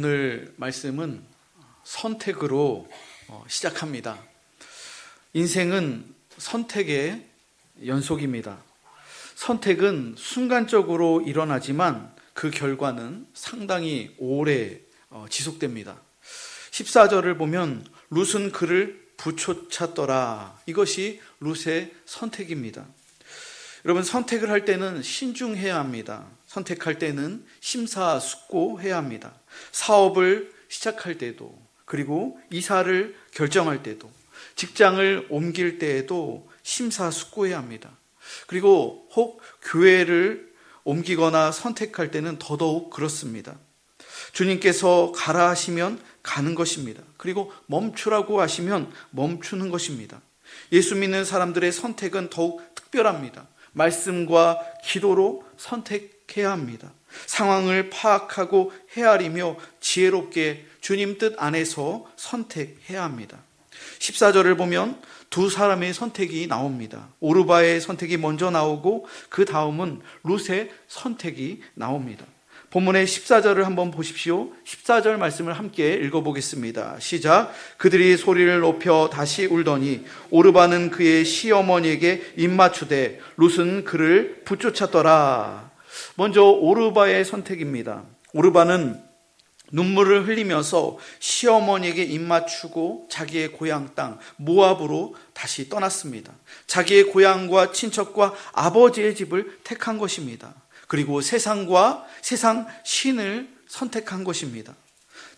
오늘 말씀은 선택으로 시작합니다. 인생은 선택의 연속입니다. 선택은 순간적으로 일어나지만 그 결과는 상당히 오래 지속됩니다. 14절을 보면 룻은 그를 부쫓았더라. 이것이 룻의 선택입니다. 여러분, 선택을 할 때는 신중해야 합니다. 선택할 때는 심사숙고해야 합니다. 사업을 시작할 때도, 그리고 이사를 결정할 때도, 직장을 옮길 때에도 심사숙고해야 합니다. 그리고 혹 교회를 옮기거나 선택할 때는 더더욱 그렇습니다. 주님께서 가라 하시면 가는 것입니다. 그리고 멈추라고 하시면 멈추는 것입니다. 예수 믿는 사람들의 선택은 더욱 특별합니다. 말씀과 기도로 선택해야 합니다. 상황을 파악하고 헤아리며 지혜롭게 주님 뜻 안에서 선택해야 합니다. 14절을 보면 두 사람의 선택이 나옵니다. 오르바의 선택이 먼저 나오고 그 다음은 룻의 선택이 나옵니다. 본문의 14절을 한번 보십시오. 14절 말씀을 함께 읽어보겠습니다. 시작. 그들이 소리를 높여 다시 울더니 오르바는 그의 시어머니에게 입맞추되 룻은 그를 부쫓았더라. 먼저 오르바의 선택입니다. 오르바는 눈물을 흘리면서 시어머니에게 입맞추고 자기의 고향 땅 모압으로 다시 떠났습니다. 자기의 고향과 친척과 아버지의 집을 택한 것입니다. 그리고 세상 신을 선택한 것입니다.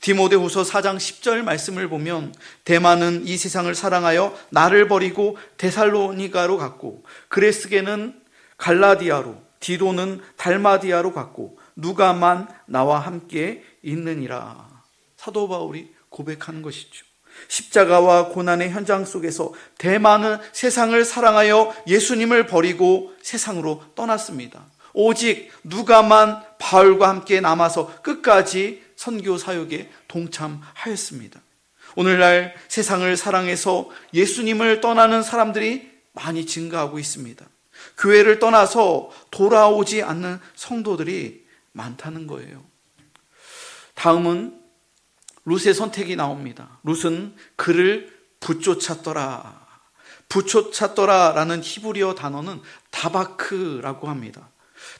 디모데후서 4장 10절 말씀을 보면 대만은 이 세상을 사랑하여 나를 버리고 데살로니가로 갔고 그레스게는 갈라디아로, 디도는 달마디아로 갔고 누가만 나와 함께 있느니라. 사도 바울이 고백하는 것이죠. 십자가와 고난의 현장 속에서 대만은 세상을 사랑하여 예수님을 버리고 세상으로 떠났습니다. 오직 누가만 바울과 함께 남아서 끝까지 선교 사역에 동참하였습니다. 오늘날 세상을 사랑해서 예수님을 떠나는 사람들이 많이 증가하고 있습니다. 교회를 떠나서 돌아오지 않는 성도들이 많다는 거예요. 다음은 룻의 선택이 나옵니다. 룻은 그를 부쫓았더라. 부쫓았더라라는 히브리어 단어는 다바크라고 합니다.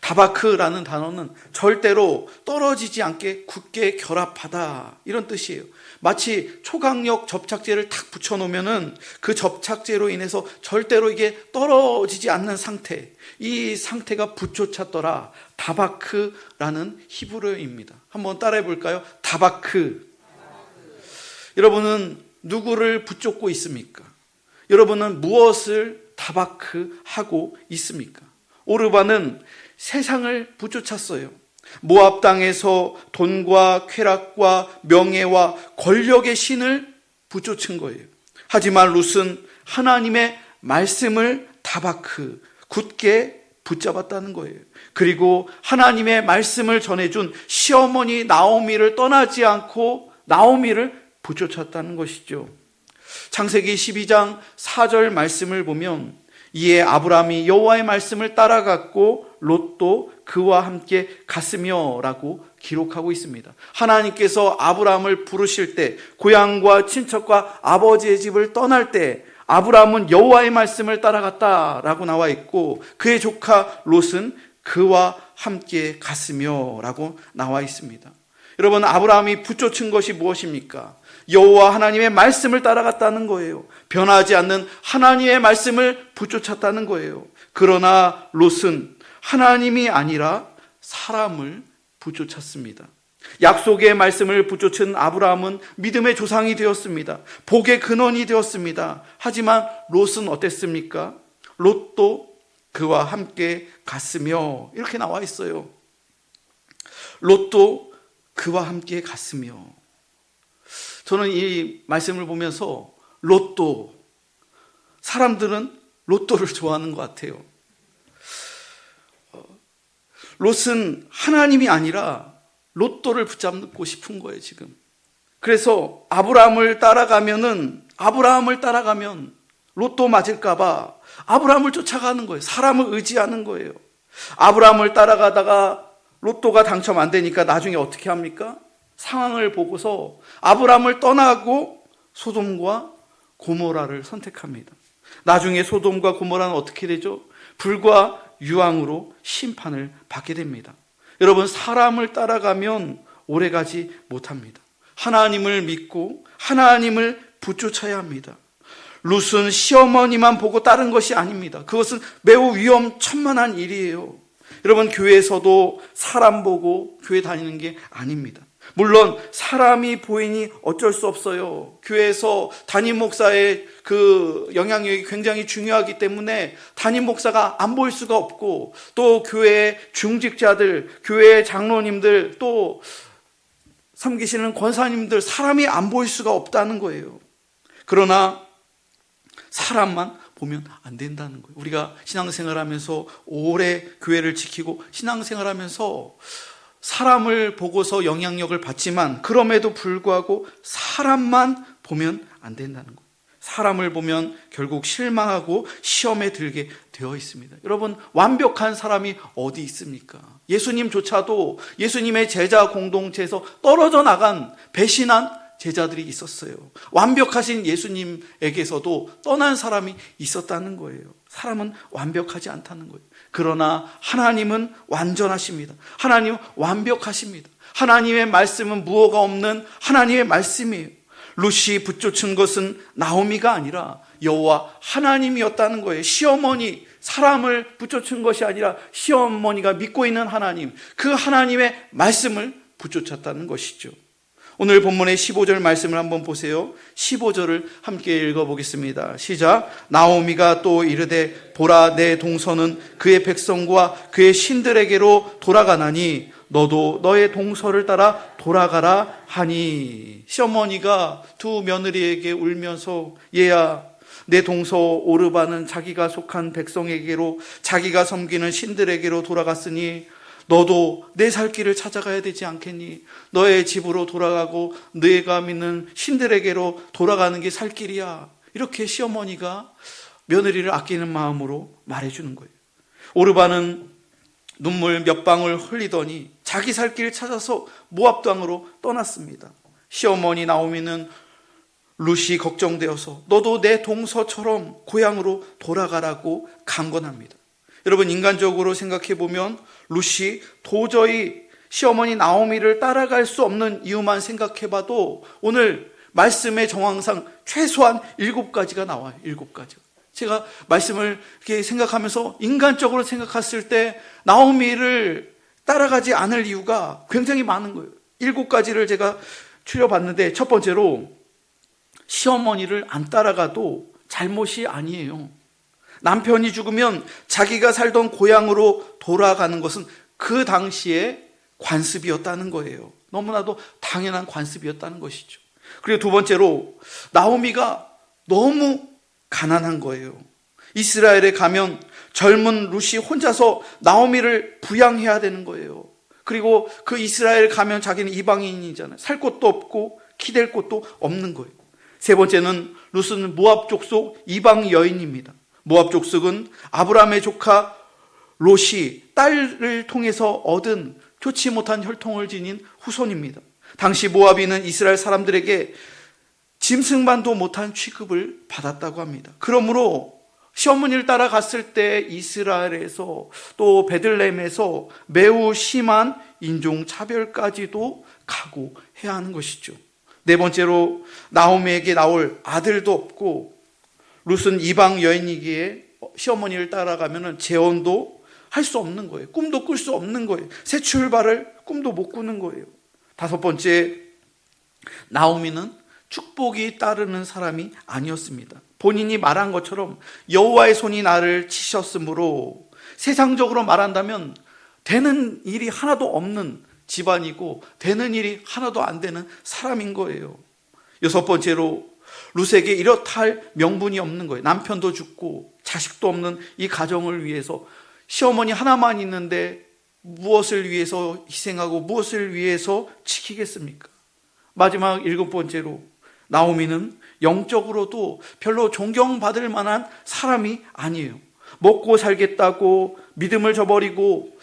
다바크라는 단어는 절대로 떨어지지 않게 굳게 결합하다, 이런 뜻이에요. 마치 초강력 접착제를 탁 붙여놓으면 그 접착제로 인해서 절대로 이게 떨어지지 않는 상태, 이 상태가 부쫓았더라. 다바크라는 히브리어입니다. 한번 따라해 볼까요? 다바크. 여러분은 누구를 붙쫓고 있습니까? 여러분은 무엇을 다바크하고 있습니까? 오르바는 세상을 부쫓았어요. 모압 땅에서 돈과 쾌락과 명예와 권력의 신을 부쫓은 거예요. 하지만 룻은 하나님의 말씀을 다바크, 굳게 붙잡았다는 거예요. 그리고 하나님의 말씀을 전해준 시어머니 나오미를 떠나지 않고 나오미를 부쫓았다는 것이죠. 창세기 12장 4절 말씀을 보면 이에 아브라함이 여호와의 말씀을 따라갔고 롯도 그와 함께 갔으며 라고 기록하고 있습니다. 하나님께서 아브라함을 부르실 때, 고향과 친척과 아버지의 집을 떠날 때 아브라함은 여호와의 말씀을 따라갔다라고 나와 있고 그의 조카 롯은 그와 함께 갔으며 라고 나와 있습니다. 여러분, 아브라함이 부쫓은 것이 무엇입니까? 여호와 하나님의 말씀을 따라갔다는 거예요. 변하지 않는 하나님의 말씀을 부쫓았다는 거예요. 그러나 롯은 하나님이 아니라 사람을 부쫓았습니다. 약속의 말씀을 부쫓은 아브라함은 믿음의 조상이 되었습니다. 복의 근원이 되었습니다. 하지만 롯은 어땠습니까? 롯도 그와 함께 갔으며, 이렇게 나와 있어요. 롯도 그와 함께 갔으며. 저는 이 말씀을 보면서 로또, 사람들은 로또를 좋아하는 것 같아요. 롯은 하나님이 아니라 로또를 붙잡고 싶은 거예요, 지금. 그래서 아브라함을 따라가면 로또 맞을까봐 아브라함을 쫓아가는 거예요. 사람을 의지하는 거예요. 아브라함을 따라가다가 로또가 당첨 안 되니까 나중에 어떻게 합니까? 상황을 보고서 아브라함을 떠나고 소돔과 고모라를 선택합니다. 나중에 소돔과 고모라는 어떻게 되죠? 불과 유황으로 심판을 받게 됩니다. 여러분, 사람을 따라가면 오래가지 못합니다. 하나님을 믿고 하나님을 붙쫓아야 합니다. 룻은 시어머니만 보고 따른 것이 아닙니다. 그것은 매우 위험천만한 일이에요. 여러분, 교회에서도 사람 보고 교회 다니는 게 아닙니다. 물론 사람이 보이니 어쩔 수 없어요. 교회에서 담임 목사의 그 영향력이 굉장히 중요하기 때문에 담임 목사가 안 보일 수가 없고, 또 교회의 중직자들, 교회의 장로님들, 또 섬기시는 권사님들, 사람이 안 보일 수가 없다는 거예요. 그러나 사람만 보면 안 된다는 거예요. 우리가 신앙생활하면서 오래 교회를 지키고 신앙생활하면서 사람을 보고서 영향력을 받지만, 그럼에도 불구하고 사람만 보면 안 된다는 거예요. 사람을 보면 결국 실망하고 시험에 들게 되어 있습니다. 여러분, 완벽한 사람이 어디 있습니까? 예수님조차도 예수님의 제자 공동체에서 떨어져 나간 배신한 제자들이 있었어요. 완벽하신 예수님에게서도 떠난 사람이 있었다는 거예요. 사람은 완벽하지 않다는 거예요. 그러나 하나님은 완전하십니다. 하나님은 완벽하십니다. 하나님의 말씀은 무어가 없는 하나님의 말씀이에요. 룻이 붙여준 것은 나오미가 아니라 여호와 하나님이었다는 거예요. 시어머니, 사람을 붙여준 것이 아니라 시어머니가 믿고 있는 하나님, 그 하나님의 말씀을 붙여쳤다는 것이죠. 오늘 본문의 15절 말씀을 한번 보세요. 15절을 함께 읽어보겠습니다. 시작. 나오미가 또 이르되 보라, 내 동서는 그의 백성과 그의 신들에게로 돌아가나니 너도 너의 동서를 따라 돌아가라 하니. 시어머니가 두 며느리에게 울면서, 얘야, 내 동서 오르바는 자기가 속한 백성에게로, 자기가 섬기는 신들에게로 돌아갔으니 너도 내 살 길을 찾아가야 되지 않겠니? 너의 집으로 돌아가고 너희가 믿는 신들에게로 돌아가는 게 살 길이야. 이렇게 시어머니가 며느리를 아끼는 마음으로 말해주는 거예요. 오르바는 눈물 몇 방울 흘리더니 자기 살 길을 찾아서 모압 땅으로 떠났습니다. 시어머니 나오미는 룻이 걱정되어서 너도 내 동서처럼 고향으로 돌아가라고 강권합니다. 여러분, 인간적으로 생각해 보면 룻이 도저히 시어머니 나오미를 따라갈 수 없는 이유만 생각해 봐도 오늘 말씀의 정황상 최소한 7가지가 나와요. 7가지. 제가 말씀을 이렇게 생각하면서 인간적으로 생각했을 때 나오미를 따라가지 않을 이유가 굉장히 많은 거예요. 7가지를 제가 추려봤는데, 첫 번째로 시어머니를 안 따라가도 잘못이 아니에요. 남편이 죽으면 자기가 살던 고향으로 돌아가는 것은 그 당시에 관습이었다는 거예요. 너무나도 당연한 관습이었다는 것이죠. 그리고 두 번째로 나오미가 너무 가난한 거예요. 이스라엘에 가면 젊은 룻이 혼자서 나오미를 부양해야 되는 거예요. 그리고 그 이스라엘 가면 자기는 이방인이잖아요. 살 곳도 없고 기댈 곳도 없는 거예요. 세 번째는 룻은 모압 족속 이방 여인입니다. 모압 족속은 아브라함의 조카 롯이 딸을 통해서 얻은 좋지 못한 혈통을 지닌 후손입니다. 당시 모압인은 이스라엘 사람들에게 짐승만도 못한 취급을 받았다고 합니다. 그러므로 시어머니를 따라갔을 때 이스라엘에서 또 베들레헴에서 매우 심한 인종차별까지도 각오해야 하는 것이죠. 네 번째로 나오미에게 나올 아들도 없고 룻은 이방 여인이기에 시어머니를 따라가면 재혼도 할 수 없는 거예요. 꿈도 꿀 수 없는 거예요. 새 출발을 꿈도 못 꾸는 거예요. 다섯 번째, 나오미는 축복이 따르는 사람이 아니었습니다. 본인이 말한 것처럼 여호와의 손이 나를 치셨으므로, 세상적으로 말한다면 되는 일이 하나도 없는 집안이고 되는 일이 하나도 안 되는 사람인 거예요. 여섯 번째로, 룻에게 이렇다 할 명분이 없는 거예요. 남편도 죽고 자식도 없는 이 가정을 위해서 시어머니 하나만 있는데 무엇을 위해서 희생하고 무엇을 위해서 지키겠습니까? 마지막 일곱 번째로, 나오미는 영적으로도 별로 존경받을 만한 사람이 아니에요. 먹고 살겠다고 믿음을 저버리고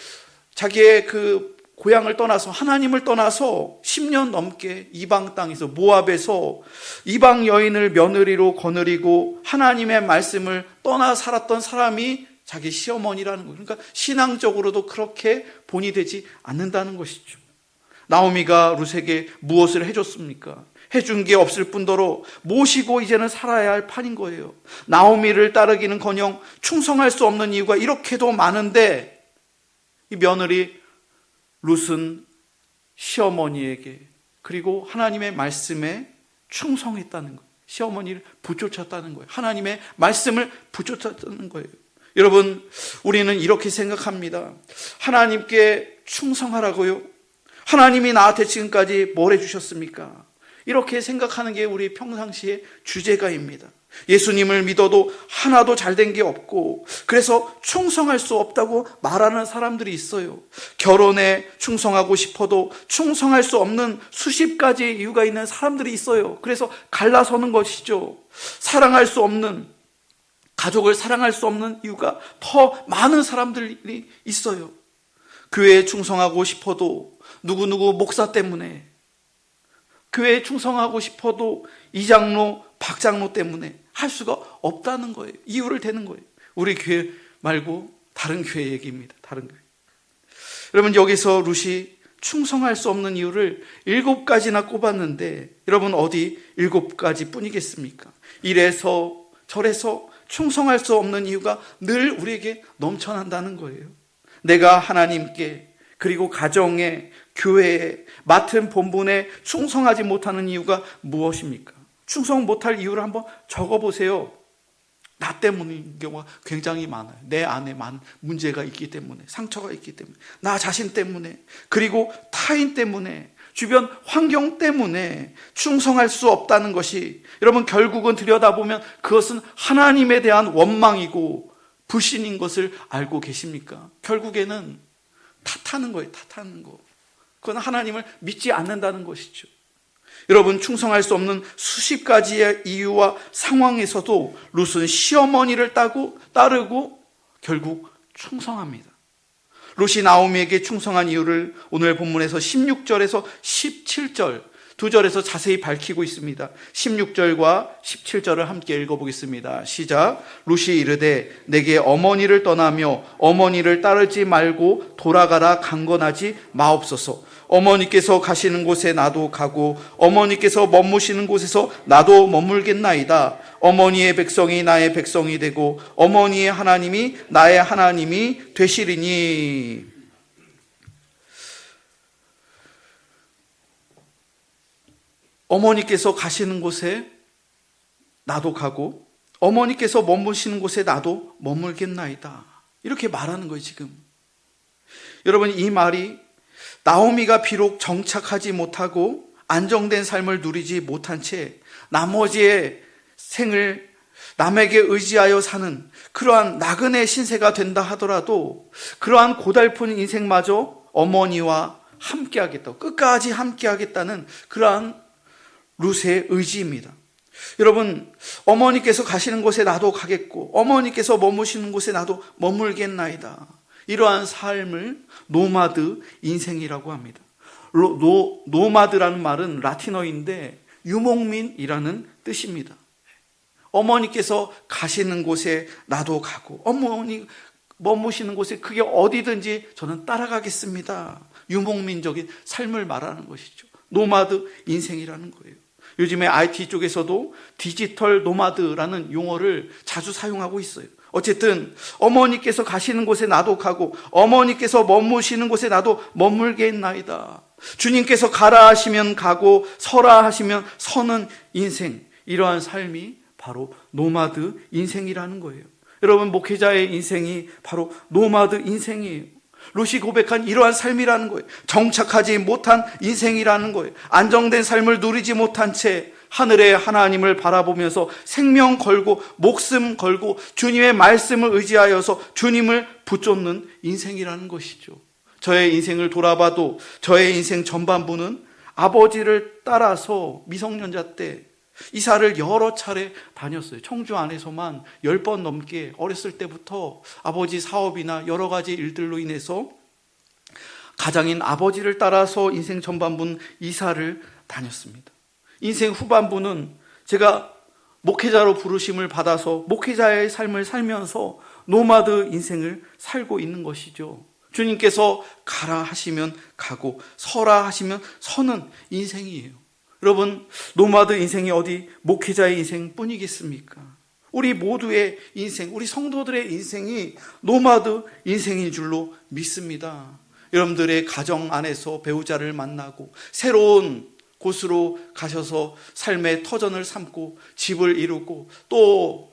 자기의 그 고향을 떠나서 하나님을 떠나서 10년 넘게 이방 땅에서 모압에서 이방 여인을 며느리로 거느리고 하나님의 말씀을 떠나 살았던 사람이 자기 시어머니라는 거예요. 그러니까 신앙적으로도 그렇게 본이 되지 않는다는 것이죠. 나오미가 룻에게 무엇을 해줬습니까? 해준 게 없을 뿐더러 모시고 이제는 살아야 할 판인 거예요. 나오미를 따르기는커녕 충성할 수 없는 이유가 이렇게도 많은데 이 며느리 룻은 시어머니에게 그리고 하나님의 말씀에 충성했다는 거예요. 시어머니를 붙쫓았다는 거예요. 하나님의 말씀을 붙쫓았다는 거예요. 여러분, 우리는 이렇게 생각합니다. 하나님께 충성하라고요? 하나님이 나한테 지금까지 뭘 해주셨습니까? 이렇게 생각하는 게 우리 평상시의 주제가입니다. 예수님을 믿어도 하나도 잘된 게 없고 그래서 충성할 수 없다고 말하는 사람들이 있어요. 결혼에 충성하고 싶어도 충성할 수 없는 수십 가지의 이유가 있는 사람들이 있어요. 그래서 갈라서는 것이죠. 사랑할 수 없는, 가족을 사랑할 수 없는 이유가 더 많은 사람들이 있어요. 교회에 충성하고 싶어도 누구누구 목사 때문에, 교회에 충성하고 싶어도 이장로, 박장로 때문에 할 수가 없다는 거예요. 이유를 대는 거예요. 우리 교회 말고 다른 교회 얘기입니다. 다른 교회. 여러분, 여기서 룻이 충성할 수 없는 이유를 7가지나 꼽았는데 여러분, 어디 7가지 뿐이겠습니까? 이래서 저래서 충성할 수 없는 이유가 늘 우리에게 넘쳐난다는 거예요. 내가 하나님께 그리고 가정에, 교회에, 맡은 본분에 충성하지 못하는 이유가 무엇입니까? 충성 못할 이유를 한번 적어보세요. 나 때문인 경우가 굉장히 많아요. 내 안에 많은 문제가 있기 때문에, 상처가 있기 때문에, 나 자신 때문에, 그리고 타인 때문에, 주변 환경 때문에 충성할 수 없다는 것이, 여러분, 결국은 들여다보면 그것은 하나님에 대한 원망이고 불신인 것을 알고 계십니까? 결국에는 탓하는 거예요. 탓하는 거. 그건 하나님을 믿지 않는다는 것이죠. 여러분, 충성할 수 없는 수십 가지의 이유와 상황에서도 룻은 시어머니를 따르고 결국 충성합니다. 룻이 나오미에게 충성한 이유를 오늘 본문에서 16절에서 17절 2절에서 자세히 밝히고 있습니다. 16절과 17절을 함께 읽어보겠습니다. 시작. 룻이 이르되 내게 어머니를 떠나며 어머니를 따르지 말고 돌아가라 강건하지 마옵소서. 어머니께서 가시는 곳에 나도 가고 어머니께서 머무시는 곳에서 나도 머물겠나이다. 어머니의 백성이 나의 백성이 되고 어머니의 하나님이 나의 하나님이 되시리니. 어머니께서 가시는 곳에 나도 가고 어머니께서 머무시는 곳에 나도 머물겠나이다. 이렇게 말하는 거예요, 지금. 여러분, 이 말이 나오미가 비록 정착하지 못하고 안정된 삶을 누리지 못한 채 나머지의 생을 남에게 의지하여 사는 그러한 나그네 신세가 된다 하더라도 그러한 고달픈 인생마저 어머니와 함께하겠다고, 끝까지 함께하겠다는 그러한 룻의 의지입니다. 여러분, 어머니께서 가시는 곳에 나도 가겠고 어머니께서 머무시는 곳에 나도 머물겠나이다. 이러한 삶을 노마드 인생이라고 합니다. 노마드라는 말은 라틴어인데 유목민이라는 뜻입니다. 어머니께서 가시는 곳에 나도 가고 어머니 머무시는 곳에 그게 어디든지 저는 따라가겠습니다. 유목민적인 삶을 말하는 것이죠. 노마드 인생이라는 거예요. 요즘에 IT 쪽에서도 디지털 노마드라는 용어를 자주 사용하고 있어요. 어쨌든 어머니께서 가시는 곳에 나도 가고 어머니께서 머무시는 곳에 나도 머물겠나이다. 주님께서 가라 하시면 가고 서라 하시면 서는 인생, 이러한 삶이 바로 노마드 인생이라는 거예요. 여러분, 목회자의 인생이 바로 노마드 인생이에요. 룻이 고백한 이러한 삶이라는 거예요. 정착하지 못한 인생이라는 거예요. 안정된 삶을 누리지 못한 채 하늘의 하나님을 바라보면서 생명 걸고 목숨 걸고 주님의 말씀을 의지하여서 주님을 붙잡는 인생이라는 것이죠. 저의 인생을 돌아봐도 저의 인생 전반부는 아버지를 따라서 미성년자 때 이사를 여러 차례 다녔어요. 청주 안에서만 10번 넘게 어렸을 때부터 아버지 사업이나 여러 가지 일들로 인해서 가장인 아버지를 따라서 인생 전반부는 이사를 다녔습니다. 인생 후반부는 제가 목회자로 부르심을 받아서 목회자의 삶을 살면서 노마드 인생을 살고 있는 것이죠. 주님께서 가라 하시면 가고 서라 하시면 서는 인생이에요. 여러분, 노마드 인생이 어디 목회자의 인생뿐이겠습니까? 우리 모두의 인생, 우리 성도들의 인생이 노마드 인생인 줄로 믿습니다. 여러분들의 가정 안에서 배우자를 만나고 새로운 곳으로 가셔서 삶의 터전을 삼고 집을 이루고 또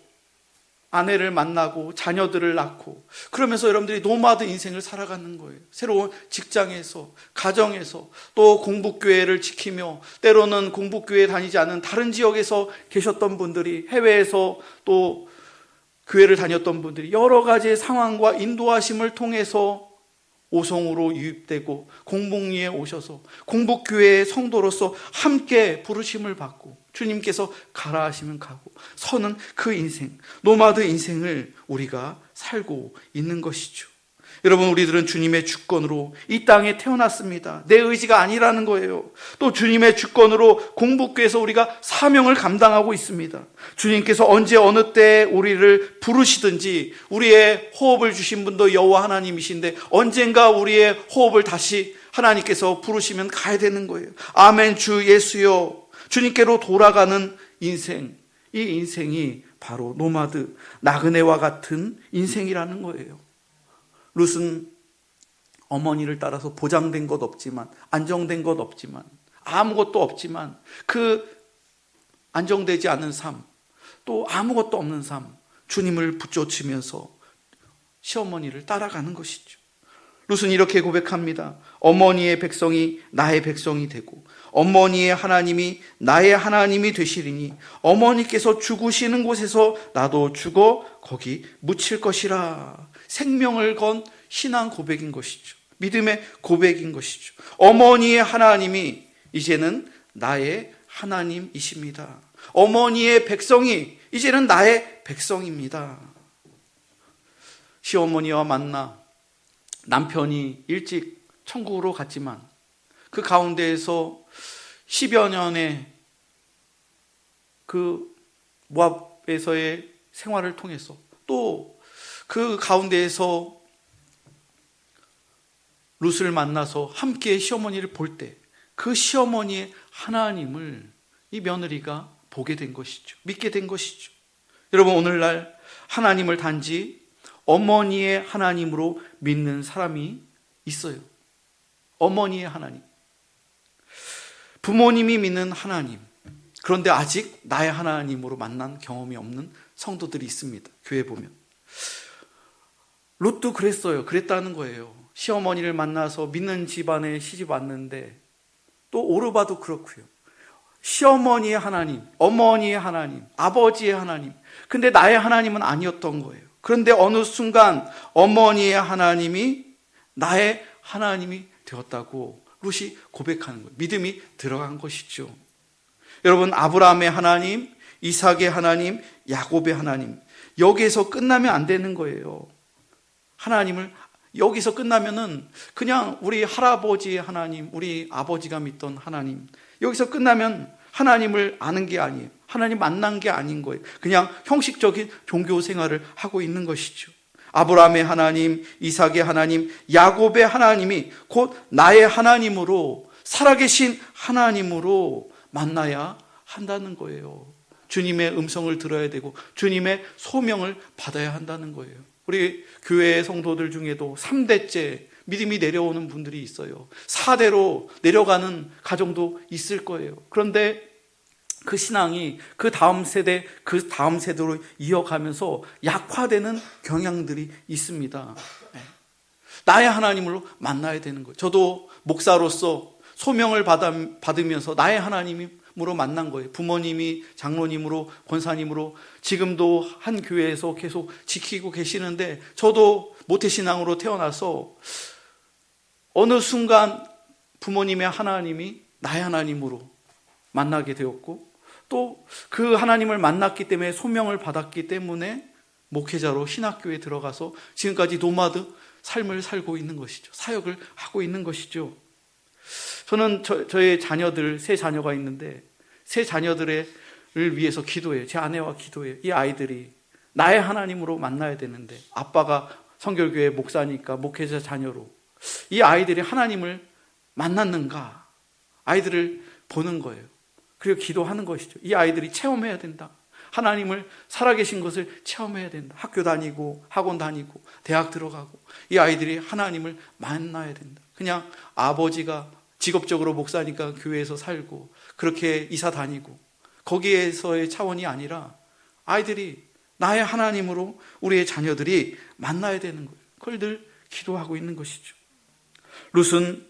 아내를 만나고 자녀들을 낳고 그러면서 여러분들이 노마드 인생을 살아가는 거예요. 새로운 직장에서, 가정에서, 또 공부교회를 지키며 때로는 공부교회 다니지 않은 다른 지역에서 계셨던 분들이, 해외에서 또 교회를 다녔던 분들이 여러 가지의 상황과 인도하심을 통해서 오송으로 유입되고 공복리에 오셔서 공복교회의 성도로서 함께 부르심을 받고 주님께서 가라 하시면 가고 서는 그 인생, 노마드 인생을 우리가 살고 있는 것이죠. 여러분, 우리들은 주님의 주권으로 이 땅에 태어났습니다. 내 의지가 아니라는 거예요. 또 주님의 주권으로 공복교회에서 우리가 사명을 감당하고 있습니다. 주님께서 언제 어느 때 우리를 부르시든지 우리의 호흡을 주신 분도 여호와 하나님이신데 언젠가 우리의 호흡을 다시 하나님께서 부르시면 가야 되는 거예요. 아멘. 주 예수여. 주님께로 돌아가는 인생, 이 인생이 바로 노마드, 나그네와 같은 인생이라는 거예요. 룻은 어머니를 따라서 보장된 것 없지만, 안정된 것 없지만, 아무것도 없지만 그 안정되지 않은 삶, 또 아무것도 없는 삶, 주님을 붙쫓으면서 시어머니를 따라가는 것이죠. 룻은 이렇게 고백합니다. 어머니의 백성이 나의 백성이 되고 어머니의 하나님이 나의 하나님이 되시리니 어머니께서 죽으시는 곳에서 나도 죽어 거기 묻힐 것이라. 생명을 건 신앙 고백인 것이죠. 믿음의 고백인 것이죠. 어머니의 하나님이 이제는 나의 하나님이십니다. 어머니의 백성이 이제는 나의 백성입니다. 시어머니와 만나 남편이 일찍 천국으로 갔지만 그 가운데에서 10여 년의 그 모압에서의 생활을 통해서 또 그 가운데에서 룻을 만나서 함께 시어머니를 볼 때 그 시어머니의 하나님을 이 며느리가 보게 된 것이죠. 믿게 된 것이죠. 여러분, 오늘날 하나님을 단지 어머니의 하나님으로 믿는 사람이 있어요. 어머니의 하나님. 부모님이 믿는 하나님. 그런데 아직 나의 하나님으로 만난 경험이 없는 성도들이 있습니다. 교회 보면. 롯도 그랬어요. 그랬다는 거예요. 시어머니를 만나서 믿는 집안에 시집 왔는데 또 오르바도 그렇고요. 시어머니의 하나님, 어머니의 하나님, 아버지의 하나님. 근데 나의 하나님은 아니었던 거예요. 그런데 어느 순간 어머니의 하나님이 나의 하나님이 되었다고 룻이 고백하는 거예요. 믿음이 들어간 것이죠. 여러분, 아브라함의 하나님, 이삭의 하나님, 야곱의 하나님, 여기에서 끝나면 안 되는 거예요. 하나님을 여기서 끝나면은 그냥 우리 할아버지의 하나님, 우리 아버지가 믿던 하나님, 여기서 끝나면 하나님을 아는 게 아니에요. 하나님 만난 게 아닌 거예요. 그냥 형식적인 종교 생활을 하고 있는 것이죠. 아브라함의 하나님, 이삭의 하나님, 야곱의 하나님이 곧 나의 하나님으로, 살아계신 하나님으로 만나야 한다는 거예요. 주님의 음성을 들어야 되고 주님의 소명을 받아야 한다는 거예요. 우리 교회 성도들 중에도 3대째 믿음이 내려오는 분들이 있어요. 4대로 내려가는 가정도 있을 거예요. 그런데 그 신앙이 그 다음 세대로 이어가면서 약화되는 경향들이 있습니다. 나의 하나님으로 만나야 되는 거예요. 저도 목사로서 소명을 받으면서 나의 하나님으로 만난 거예요. 부모님이 장로님으로, 권사님으로 지금도 한 교회에서 계속 지키고 계시는데 저도 모태신앙으로 태어나서 어느 순간 부모님의 하나님이 나의 하나님으로 만나게 되었고 또 그 하나님을 만났기 때문에 소명을 받았기 때문에 목회자로 신학교에 들어가서 지금까지 노마드 삶을 살고 있는 것이죠. 사역을 하고 있는 것이죠. 저는 저의 자녀들, 세 자녀가 있는데 세 자녀들을 위해서 기도해요. 제 아내와 기도해요. 이 아이들이 나의 하나님으로 만나야 되는데, 아빠가 성결교회 목사니까 목회자 자녀로 이 아이들이 하나님을 만났는가, 아이들을 보는 거예요. 그리고 기도하는 것이죠. 이 아이들이 체험해야 된다. 하나님을 살아계신 것을 체험해야 된다. 학교 다니고 학원 다니고 대학 들어가고 이 아이들이 하나님을 만나야 된다. 그냥 아버지가 직업적으로 목사니까 교회에서 살고 그렇게 이사 다니고 거기에서의 차원이 아니라 아이들이 나의 하나님으로 우리의 자녀들이 만나야 되는 거예요. 그걸 늘 기도하고 있는 것이죠. 룻은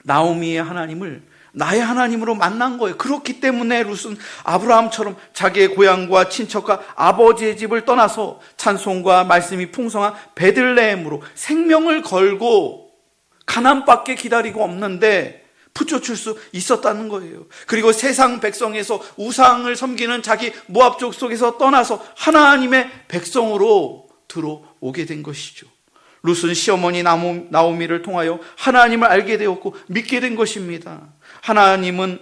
나오미의 하나님을 나의 하나님으로 만난 거예요. 그렇기 때문에 룻은 아브라함처럼 자기의 고향과 친척과 아버지의 집을 떠나서 찬송과 말씀이 풍성한 베들레헴으로 생명을 걸고 가난밖에 기다리고 없는데 붙여줄 수 있었다는 거예요. 그리고 세상 백성에서 우상을 섬기는 자기 모압 족속에서 떠나서 하나님의 백성으로 들어오게 된 것이죠. 룻은 시어머니 나오미를 통하여 하나님을 알게 되었고 믿게 된 것입니다. 하나님은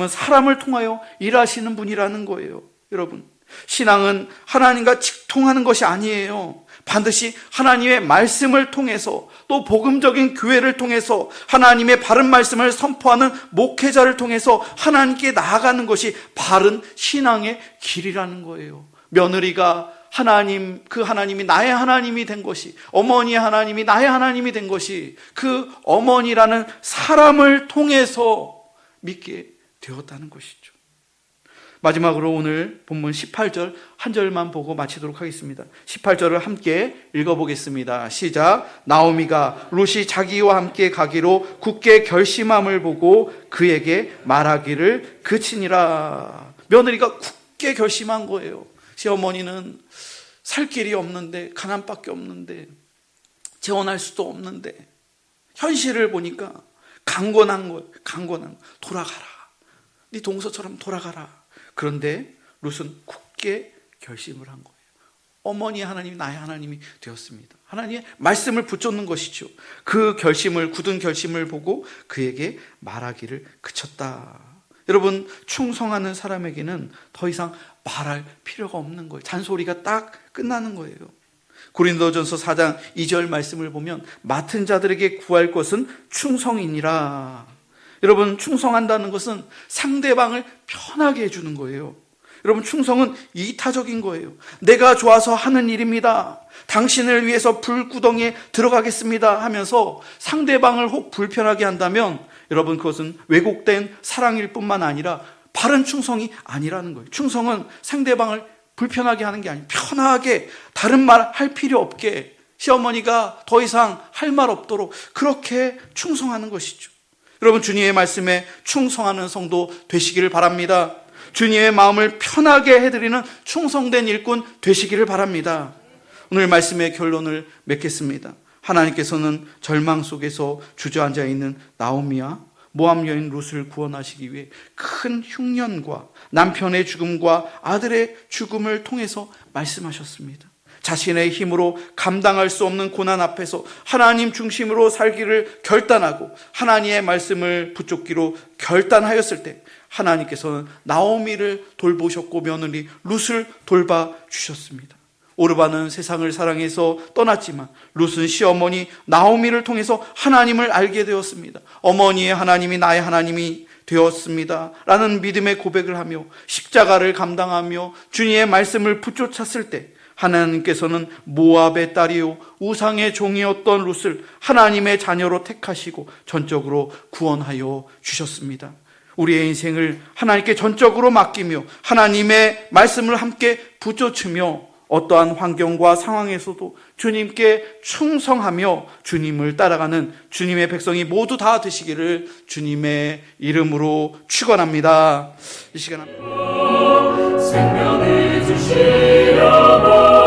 사람을 통하여 일하시는 분이라는 거예요. 여러분, 신앙은 하나님과 직통하는 것이 아니에요. 반드시 하나님의 말씀을 통해서, 또 복음적인 교회를 통해서, 하나님의 바른 말씀을 선포하는 목회자를 통해서 하나님께 나아가는 것이 바른 신앙의 길이라는 거예요. 며느리가 그 하나님이 나의 하나님이 된 것이, 어머니의 하나님이 나의 하나님이 된 것이 그 어머니라는 사람을 통해서 믿게 되었다는 것이죠. 마지막으로 오늘 본문 18절 한 절만 보고 마치도록 하겠습니다. 18절을 함께 읽어보겠습니다. 시작. 나오미가 룻이 자기와 함께 가기로 굳게 결심함을 보고 그에게 말하기를 그치니라. 며느리가 굳게 결심한 거예요. 시어머니는 살 길이 없는데, 가난밖에 없는데, 재혼할 수도 없는데, 현실을 보니까 강권한 거예요. 돌아가라. 네 동서처럼 돌아가라. 그런데 룻은 굳게 결심을 한 거예요. 어머니의 하나님이 나의 하나님이 되었습니다. 하나님의 말씀을 붙잡는 것이죠. 그 굳은 결심을 보고 그에게 말하기를 그쳤다. 여러분, 충성하는 사람에게는 더 이상 말할 필요가 없는 거예요. 잔소리가 딱 끝나는 거예요. 고린도전서 4장 2절 말씀을 보면 맡은 자들에게 구할 것은 충성이니라. 여러분, 충성한다는 것은 상대방을 편하게 해주는 거예요. 여러분, 충성은 이타적인 거예요. 내가 좋아서 하는 일입니다. 당신을 위해서 불구덩이에 들어가겠습니다 하면서 상대방을 혹 불편하게 한다면 여러분, 그것은 왜곡된 사랑일 뿐만 아니라 바른 충성이 아니라는 거예요. 충성은 상대방을 불편하게 하는 게 아니에요. 편하게, 다른 말 할 필요 없게, 시어머니가 더 이상 할 말 없도록 그렇게 충성하는 것이죠. 여러분, 주님의 말씀에 충성하는 성도 되시기를 바랍니다. 주님의 마음을 편하게 해드리는 충성된 일꾼 되시기를 바랍니다. 오늘 말씀의 결론을 맺겠습니다. 하나님께서는 절망 속에서 주저앉아 있는 나오미와 모압 여인 룻을 구원하시기 위해 큰 흉년과 남편의 죽음과 아들의 죽음을 통해서 말씀하셨습니다. 자신의 힘으로 감당할 수 없는 고난 앞에서 하나님 중심으로 살기를 결단하고 하나님의 말씀을 붙잡기로 결단하였을 때 하나님께서는 나오미를 돌보셨고 며느리 룻을 돌봐주셨습니다. 오르바는 세상을 사랑해서 떠났지만 룻은 시어머니 나오미를 통해서 하나님을 알게 되었습니다. 어머니의 하나님이 나의 하나님이 되었습니다 라는 믿음의 고백을 하며 십자가를 감당하며 주님의 말씀을 붙쫓았을 때 하나님께서는 모압의 딸이요 우상의 종이었던 룻을 하나님의 자녀로 택하시고 전적으로 구원하여 주셨습니다. 우리의 인생을 하나님께 전적으로 맡기며 하나님의 말씀을 함께 붙여주며 어떠한 환경과 상황에서도 주님께 충성하며 주님을 따라가는 주님의 백성이 모두 다 되시기를 주님의 이름으로 축원합니다. 이 시간 생명을 주시려고